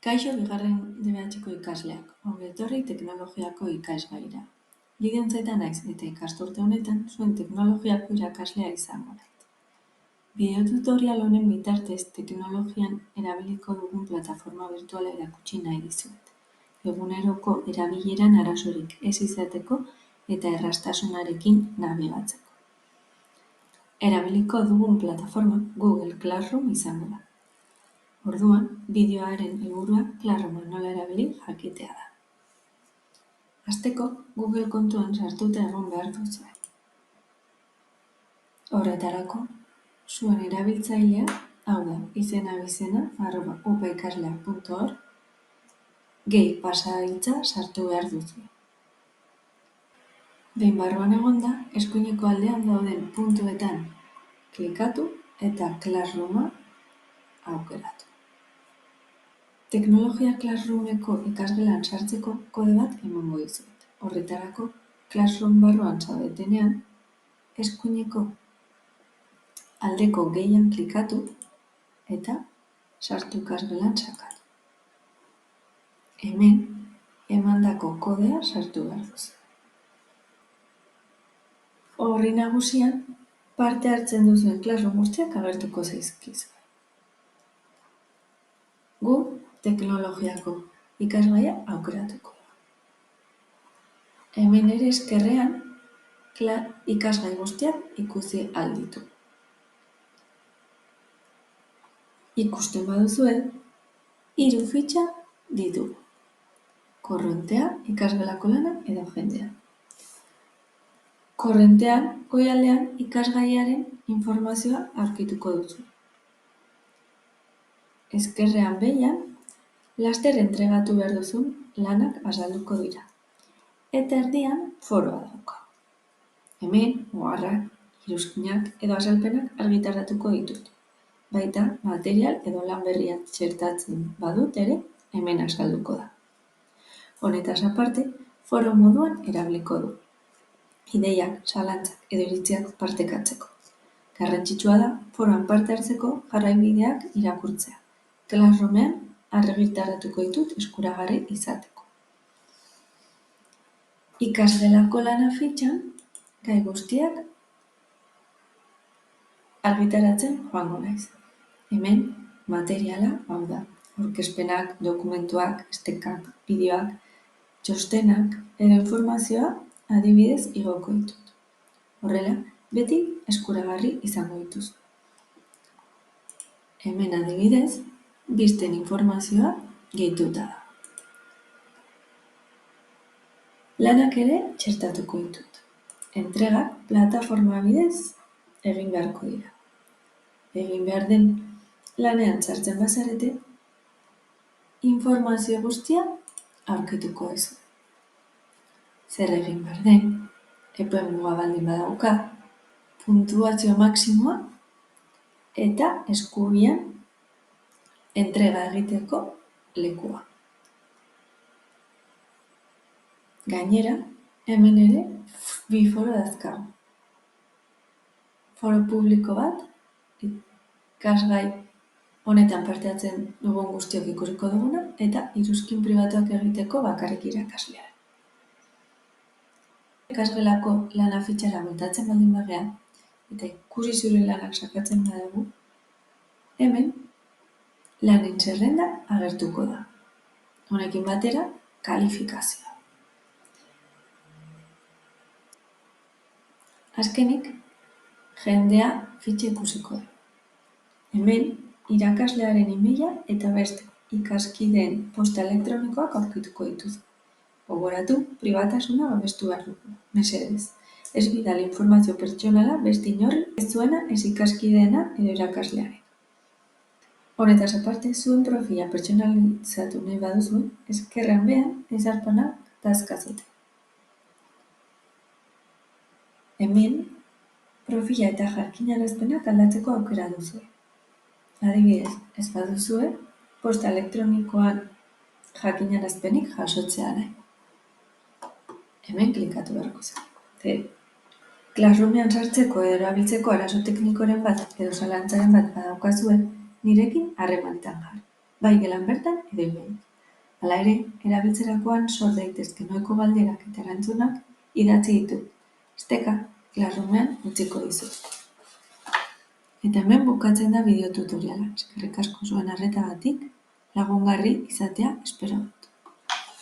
Kaixo bigarren DBH-ko ikasleak, ongi etorri teknologiako ikasgaira. Gideon Zaita naiz eta ikasturte honetan zuen teknologiako irakaslea izango naiz. Bideo tutorial honen bitartez teknologian erabiliko dugun plataforma virtuala erakutsi nahi dizuet. Eguneroko erabileran arazorik ez izateko eta erraztasunarekin nabigatzeko. Erabiliko dugun plataforma Google Classroom izango da. Orduan, bideoaren helburua Classrooma nola erabili jakitea da. Hasteko, Google kontuan sartuta egon behar duzue. Horretarako, zuen erabiltzailea, hau da, izena@upaikaslea.org, gehi pasahitza sartu behar duzue. Behin barruan egonda, eskuineko aldean dauden puntuetan klikatu eta Classrooma aukeratu. Teknologia Classroomeko ikasgelan sartzeko kode bat emango dizuet. Horretarako, Classroom barruan zaudetenean, eskuineko aldeko gehian klikatu eta sartu ikasgelan sakatu. Hemen, emandako kodea sartu behar duzu. Orri nagusian, parte hartzen duzuen Classroom guztiak agertuko zaizkizu. Gu teknologiako ikasgaia aukeratuko da. Hemen ere eskerrean ikasgai guztiak ikusi ahal ditu. Ikusten baduzue, 3 fitxa ditugu. Korrontea, ikasgelako lana edo jendea. Korrontean, goialdean ikasgaiaren informazioa aurkituko duzu. Ezkerrean behian, laster entregatu behar duzun lanak azalduko dira. Eta erdian foroa dauka. Hemen, oharrak, iruzkinak edo azalpenak argitaratuko ditut. Baita, material edo lan berria txertatzen badut ere, hemen azalduko da. Honetaz aparte, foro moduan erabiliko du. Ideiak, zalantzak edo iritziak partekatzeko. Garrantzitsua da, foroan parte hartzeko jarraibideak irakurtzea. Classroomean argitaratuko ditut eskuragarri izateko. Ikasgelako lana fitxan, gai guztiak argitaratzen joango naiz. Hemen, materiala, hau da, aurkezpenak, dokumentuak, estekak, bideoak, txostenak edo informazioa adibidez igoko ditut. Horrela, beti eskuragarri izango dituzu. Hemen adibidez, bizten informazioa gehituta da. Lanak ere txertatuko ditut. Entregak plataforma bidez egin beharko dira. Egin behar den lanean sartzen bazarete, informazio guztia aurkituko duzu. Zer egin behar den, epemuga baldin badauka, puntuazio maksimoa eta eskubian entrega egiteko lekua. Gainera, hemen ere bi foro dauzkagu. Foro publiko bat, ikasgai honetan parte hartzen dugun guztiok ikusiko duguna, eta iruzkin pribatuak egiteko bakarrik irakaslea. Ikasgelako lana fitxara bueltatzen baldin bagea, eta ikusi zure lanak sakatzen badugu, hemen lanen zerrenda agertuko da. Honekin batera, kalifikazioa. Azkenik, jendea fitxa ikusiko da. Hemen, irakaslearen emaila eta beste ikaskideen posta elektronikoak aurkituko dituzu. Gogoratu, pribatasuna babestu behar dugu. Mesedez, ez bidali informazio pertsonala beste inorri, ez zuena, ez ikaskideena edo irakaslearen. Honetaz aparte, zuen profila pertsonalizatu nahi baduzu, ezkerrean behan ezarpenak dazkazute. Hemen, profila eta jakinarazpenak aldatzeko aukera duzu. Adibidez, ez baduzue, posta elektronikoan jakinarazpenik jasotzea nahi. Hemen klikatu beharko zen. Classroomean sartzeko edo erabiltzeko arazo teknikoren bat edo zalantzaren bat badaukazue, nirekin harremanetan jar. bai gelan bertan edo email. Hala ere, erabiltzerakoan sor daitezken ohiko galderak eta erantzunak idatzi ditut. Esteka, Classroomean utziko dizut. Eta hemen bukatzen da bideo tutoriala. Eskerrik asko zuen arretagatik, lagungarri izatea espero.